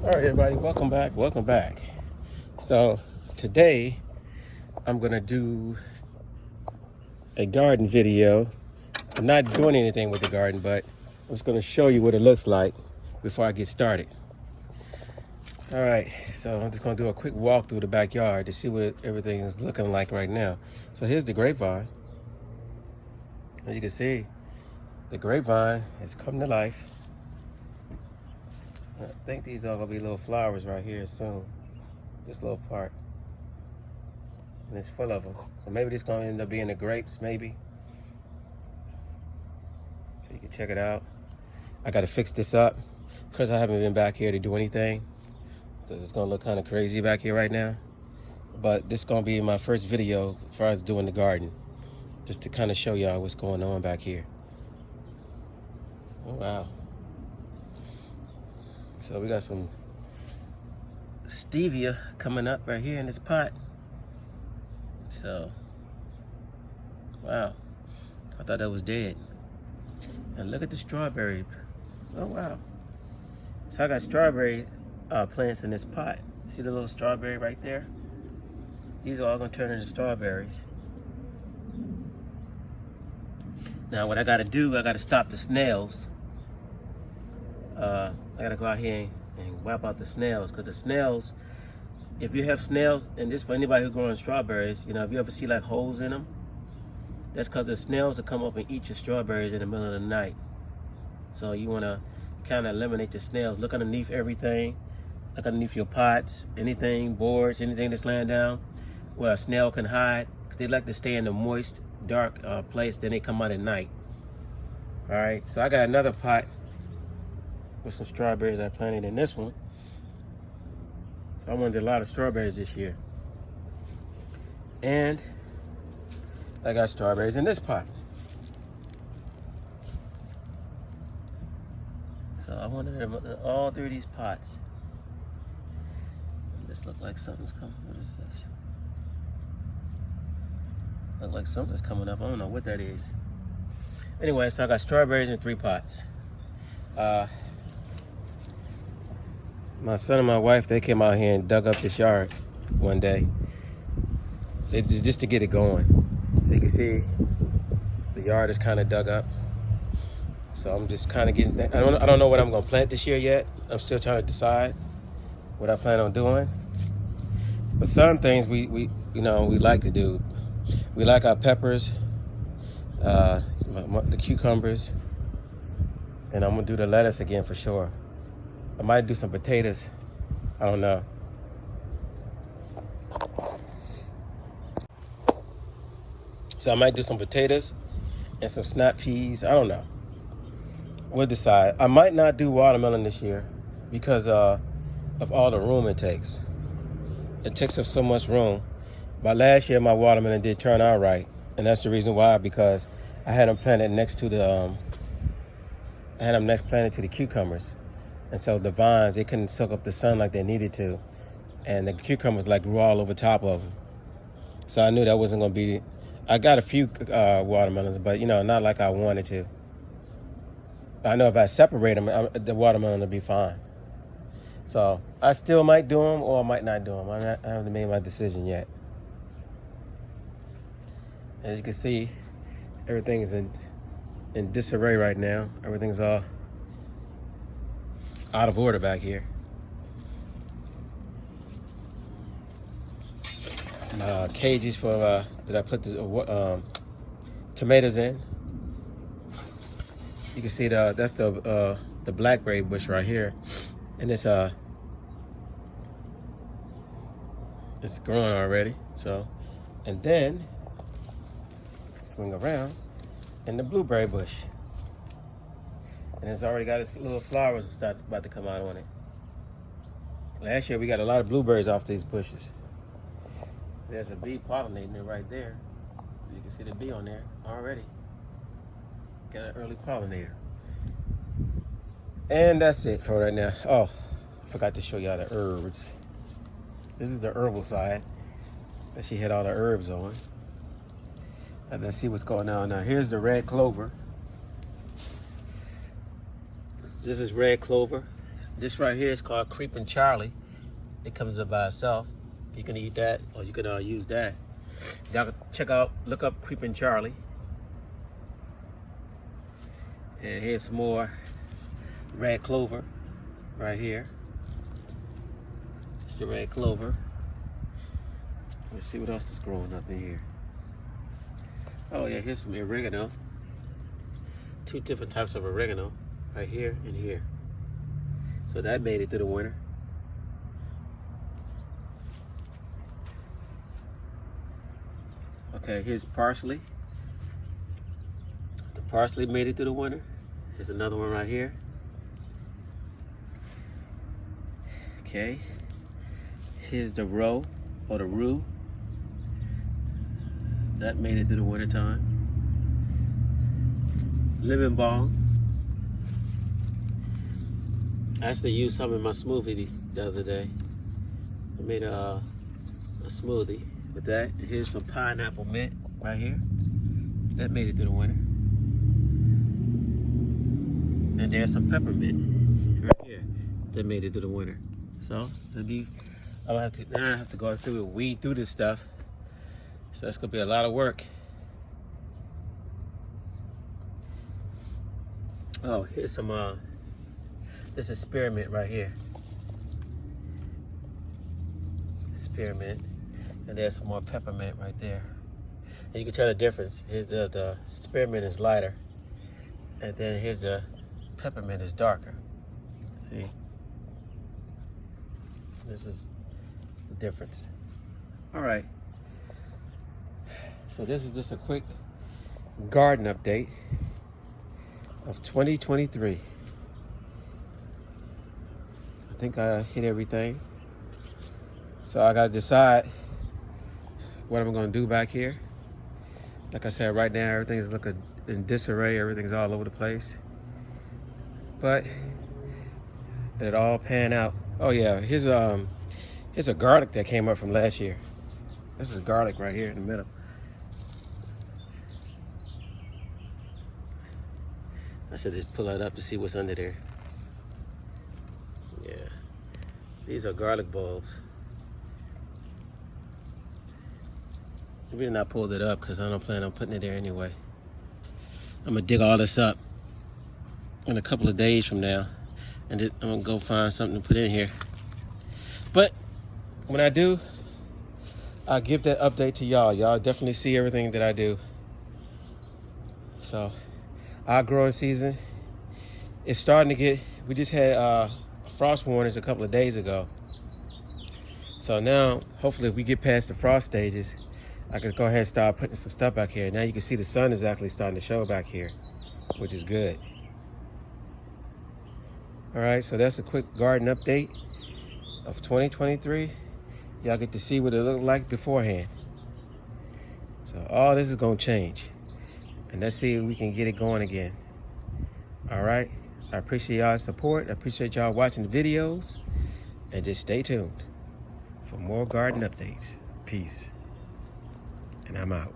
All right, everybody, welcome back. Welcome back. So today I'm gonna do a garden video. I'm not doing anything with the garden, but I'm just gonna show you what it looks like before I get started. All right, so I'm just gonna do a quick walk through the backyard to see what everything is looking like right now. So here's the grapevine. As you can see, the grapevine has come to life. I think these are gonna be little flowers right here soon. This little part. And it's full of them. So maybe this gonna end up being the grapes, maybe. So you can check it out. I gotta fix this up because I haven't been back here to do anything. So it's gonna look kind of crazy back here right now. But this is gonna be my first video as far as doing the garden. Just to kind of show y'all what's going on back here. Oh, wow. So we got some stevia coming up right here in this pot. So, wow. I thought that was dead. And look at the strawberry. Oh, wow. So I got strawberry plants in this pot. See the little strawberry right there? These are all gonna turn into strawberries. Now what I gotta do, I gotta stop the snails. I gotta go out here and wipe out the snails, because the snails, if you have snails, and this for anybody who's growing strawberries, you know, if you ever see like holes in them, that's because the snails will come up and eat your strawberries in the middle of the night. So you wanna kind of eliminate the snails. Look underneath everything, look underneath your pots, anything, boards, anything that's laying down where a snail can hide. They like to stay in the moist, dark place, then they come out at night. All right, so I got another pot with some strawberries I planted in this one. So I wanted a lot of strawberries this year. And I got strawberries in this pot. So I wanted them in all three of these pots. This looks like something's coming. What is this? Look like something's coming up. I don't know what that is. Anyway, so I got strawberries in 3 pots. My son and my wife, they came out here and dug up this yard one day. Just to get it going. So you can see the yard is kind of dug up. So I'm just kind of getting that. I don't know what I'm gonna plant this year yet. I'm still trying to decide what I plan on doing. But some things we like to do. We like our peppers, the cucumbers, and I'm gonna do the lettuce again for sure. I might do some potatoes. I don't know. So I might do some potatoes and some snap peas. I don't know. We'll decide. I might not do watermelon this year because of all the room it takes. It takes up so much room. But last year my watermelon did turn out right, and that's the reason why, because I had them planted next to the cucumbers. And so the vines, they couldn't soak up the sun like they needed to. And the cucumbers like grew all over top of them. So I knew that wasn't gonna be, I got a few watermelons, but not like I wanted to. I know if I separate them, the watermelon will be fine. So I still might do them or I might not do them. I haven't made my decision yet. As you can see, everything is in disarray right now. Everything's all out of order back here. Cages for that I put the tomatoes in. You can see that's the blackberry bush right here, and it's growing already. So, and then swing around, and the blueberry bush. And it's already got its little flowers about to come out on it. Last year we got a lot of blueberries off these bushes. There's a bee pollinating it right there. You can see the bee on there already. Got an early pollinator. And that's it for right now. Oh, I forgot to show y'all the herbs. This is the herbal side that she had all the herbs on. And let's see what's going on now. Here's the red clover. This is red clover. This right here is called Creeping Charlie. It comes up by itself. You can eat that, or you can use that. Y'all can check out, look up Creeping Charlie. And here's some more red clover right here. It's the red clover. Let's see what else is growing up in here. Oh yeah, here's some oregano. 2 different types of oregano, right here and here. So that made it through the winter. Okay, here's parsley. The parsley made it through the winter. Here's another one right here. Okay, here's the roe, or the rue. That made it through the winter time. Lemon balm. I actually used some in my smoothie the other day. I made a smoothie with that. And here's some pineapple mint right here. That made it through the winter. And there's some peppermint right here. That made it through the winter. So now I have to go through and weed through this stuff. So that's gonna be a lot of work. Oh, here's some this is spearmint right here. Spearmint. And there's some more peppermint right there. And you can tell the difference. Here's the spearmint is lighter. And then here's the peppermint is darker. See? This is the difference. All right. So this is just a quick garden update of 2023. I think I hit everything. So I gotta decide what I'm gonna do back here. Like I said, right now everything's looking in disarray, everything's all over the place. But it all pan out. Oh yeah, here's a garlic that came up from last year. This is garlic right here in the middle. I should just pull it up to see what's under there. Yeah, these are garlic bulbs. The reason I pulled it up because I don't plan on putting it there anyway. I'm gonna dig all this up in a couple of days from now, and I'm gonna go find something to put in here. But when I do, I'll give that update to y'all. Y'all definitely see everything that I do. So our growing season is starting to get, we just had frost warnings a couple of days ago. So now, hopefully if we get past the frost stages, I can go ahead and start putting some stuff back here. Now you can see the sun is actually starting to show back here, which is good. All right, so that's a quick garden update of 2023. Y'all get to see what it looked like beforehand. So all this is gonna change. And let's see if we can get it going again. All right, I appreciate y'all's support. I appreciate y'all watching the videos. And just stay tuned for more garden updates. Peace. And I'm out.